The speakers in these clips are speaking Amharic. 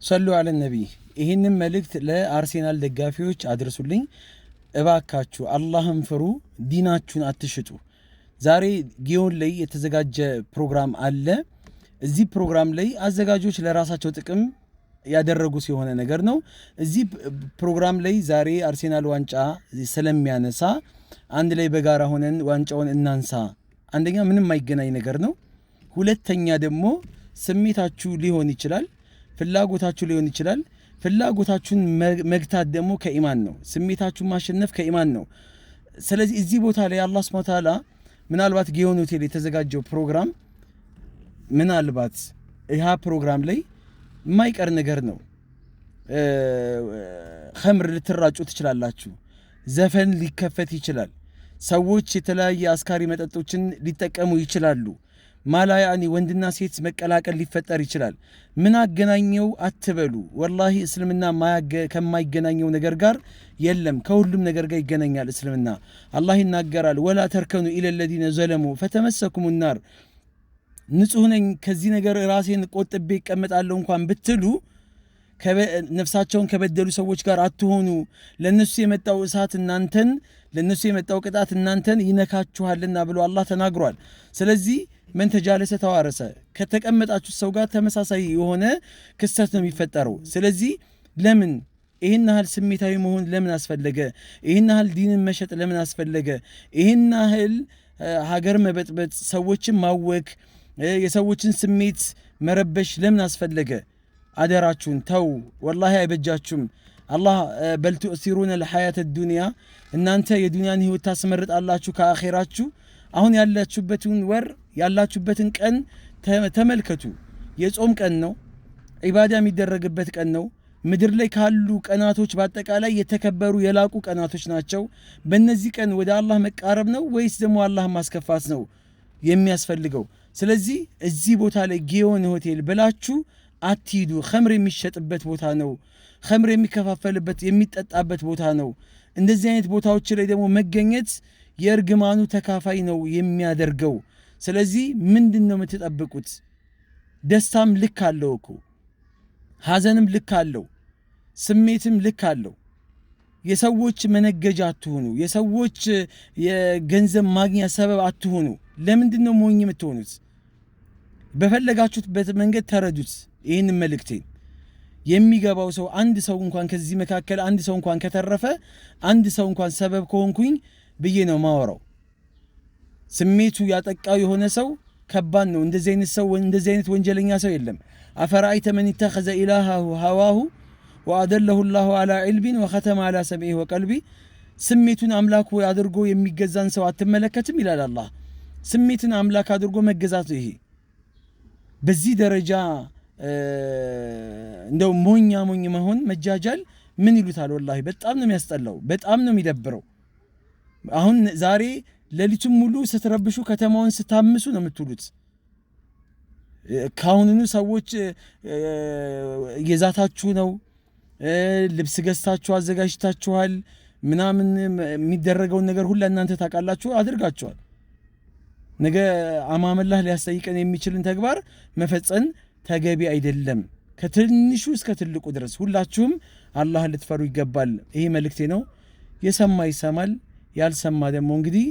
ሰሉ አለ ነብይ። ይህንን መልእክት ለአርሴናል ደጋፊዎች አድርሱልኝ እባካችሁ። አላህን ፍሩ፣ ዲናችሁን አትሽጡ። ዛሬ ጊዮን ላይ የተዘጋጀ ፕሮግራም አለ። እዚህ ፕሮግራም ላይ አዘጋጆች ለራሳቸው ጥቅም ያደረጉ ሲሆነ ነገር ነው። እዚህ ፕሮግራም ላይ ዛሬ አርሴናል ዋንጫ ስለሚያነሳ አንድ ላይ በጋራ ሆነን ዋንጫውን እናንሳ። አንደኛ ምንም የማይገናኝ ነገር ነው። ሁለተኛ ደግሞ ስሜታችሁ ሊሆን ይችላል፣ ፍላጎታችሁ ሊሆን ይችላል። ፍላጎታችሁን መግታት ደግሞ ከኢማን ነው። ስሜታችሁን ማሸነፍ ከኢማን ነው። ስለዚህ እዚህ ቦታ ላይ አላህ ሱብሓነሁ ወተዓላ ምናልባት ጊዮን ሆቴል የተዘጋጀው ፕሮግራም ምናልባት ይህ ፕሮግራም ላይ የማይቀር ነገር ነው። ኸምር ልትራጩ ትችላላችሁ። ዘፈን ሊከፈት ይችላል። ሰዎች የተለያየ አስካሪ መጠጦችን ሊጠቀሙ ይችላሉ። ማላያኒ ወንድና ሴት መቀላቀል ሊፈጠር ይችላል። ምን አገናኘው አትበሉ። ወላሂ እስልምና ከማይገናኘው ነገር ጋር የለም፣ ከሁሉም ነገር ጋር ይገናኛል እስልምና። አላህ ይናገራል፣ ወላ ተርከኑ ኢለለዚነ ዘለሙ ፈተመሰኩሙ ናር። ንጹህ ነኝ ከዚህ ነገር ራሴን ቆጥቤ እቀመጣለሁ እንኳን ብትሉ ነፍሳቸውን ከበደሉ ሰዎች ጋር አትሆኑ። ለነሱ የመጣው እሳት እናንተን፣ ለነሱ የመጣው ቅጣት እናንተን ይነካችኋልና ብሎ አላህ ተናግሯል። ስለዚህ መን ተጃለሰ ተዋረሰ፣ ከተቀመጣችሁ ሰው ጋር ተመሳሳይ የሆነ ክስተት ነው የሚፈጠረው። ስለዚህ ለምን ይህን ያህል ስሜታዊ መሆን ለምን አስፈለገ? ይህን ያህል ዲንን መሸጥ ለምን አስፈለገ? ይህን ያህል ሀገር መበጥበጥ፣ ሰዎችን ማወክ፣ የሰዎችን ስሜት መረበሽ ለምን አስፈለገ? አደራችሁን ተው፣ ወላሂ አይበጃችሁም። አላህ በል ቱእሲሩነ ልሐያተ ዱንያ፣ እናንተ የዱንያን ህይወት ታስመርጣላችሁ ከአኼራችሁ። አሁን ያላችሁበትን ወር ያላችሁበትን ቀን ተመልከቱ። የጾም ቀን ነው፣ ዒባዳ የሚደረግበት ቀን ነው። ምድር ላይ ካሉ ቀናቶች በአጠቃላይ የተከበሩ የላቁ ቀናቶች ናቸው። በእነዚህ ቀን ወደ አላህ መቃረብ ነው ወይስ ደግሞ አላህ ማስከፋት ነው የሚያስፈልገው? ስለዚህ እዚህ ቦታ ላይ ጊዮን ሆቴል ብላችሁ አትሂዱ። ኸምር የሚሸጥበት ቦታ ነው። ኸምር የሚከፋፈልበት የሚጠጣበት ቦታ ነው። እንደዚህ አይነት ቦታዎች ላይ ደግሞ መገኘት የእርግማኑ ተካፋይ ነው የሚያደርገው። ስለዚህ ምንድን ነው የምትጠብቁት? ደስታም ልክ አለው እኮ፣ ሐዘንም ልክ አለው፣ ስሜትም ልክ አለው። የሰዎች መነገጃ አትሁኑ። የሰዎች የገንዘብ ማግኛ ሰበብ አትሁኑ። ለምንድን ነው ሞኝ የምትሆኑት? በፈለጋችሁት መንገድ ተረዱት። ይህን መልእክቴን የሚገባው ሰው አንድ ሰው እንኳን ከዚህ መካከል አንድ ሰው እንኳን ከተረፈ፣ አንድ ሰው እንኳን ሰበብ ከሆንኩኝ ብዬ ነው ማወራው። ስሜቱ ያጠቃው የሆነ ሰው ከባድ ነው። እንደዚህ አይነት ሰው፣ እንደዚህ አይነት ወንጀለኛ ሰው የለም። አፈራአይተ መን ኢተኸዘ ኢላሃሁ ሀዋሁ ወአደለሁ ላሁ አላ ዒልሚን ወኸተመ አላ ሰምዒሂ ወቀልቢ። ስሜቱን አምላክ አድርጎ የሚገዛን ሰው አትመለከትም ይላል አላህ። ስሜትን አምላክ አድርጎ መገዛት ይሄ በዚህ ደረጃ እንደው ሞኝ መሆን መጃጃል ምን ይሉታል? ወላሂ በጣም ነው የሚያስጠላው፣ በጣም ነው የሚደብረው። አሁን ዛሬ ሌሊቱን ሙሉ ስትረብሹ ከተማውን ስታምሱ ነው የምትውሉት። ካሁንኑ ሰዎች የዛታችሁ ነው፣ ልብስ ገዝታችሁ አዘጋጅታችኋል፣ ምናምን የሚደረገውን ነገር ሁላ እናንተ ታውቃላችሁ፣ አድርጋችኋል። ነገ አማመላህ ሊያስጠይቀን የሚችልን ተግባር መፈጸም ተገቢ አይደለም። ከትንሹ እስከ ትልቁ ድረስ ሁላችሁም አላህን ልትፈሩ ይገባል። ይሄ መልእክቴ ነው። የሰማ ይሰማል፣ ያልሰማ ደግሞ እንግዲህ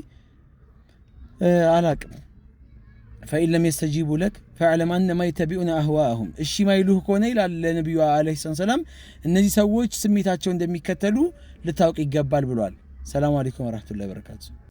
አላቅም። ፈኢን ለም የስተጂቡ ለክ ፈዕለም አነማ የተቢዑነ አህዋአሁም። እሺ ማይሉህ ከሆነ ይላል ለነቢዩ ዓለይሂ ሰላም፣ እነዚህ ሰዎች ስሜታቸው እንደሚከተሉ ልታውቅ ይገባል ብሏል። ሰላሙ አለይኩም ወራህመቱላሂ ወበረካቱ።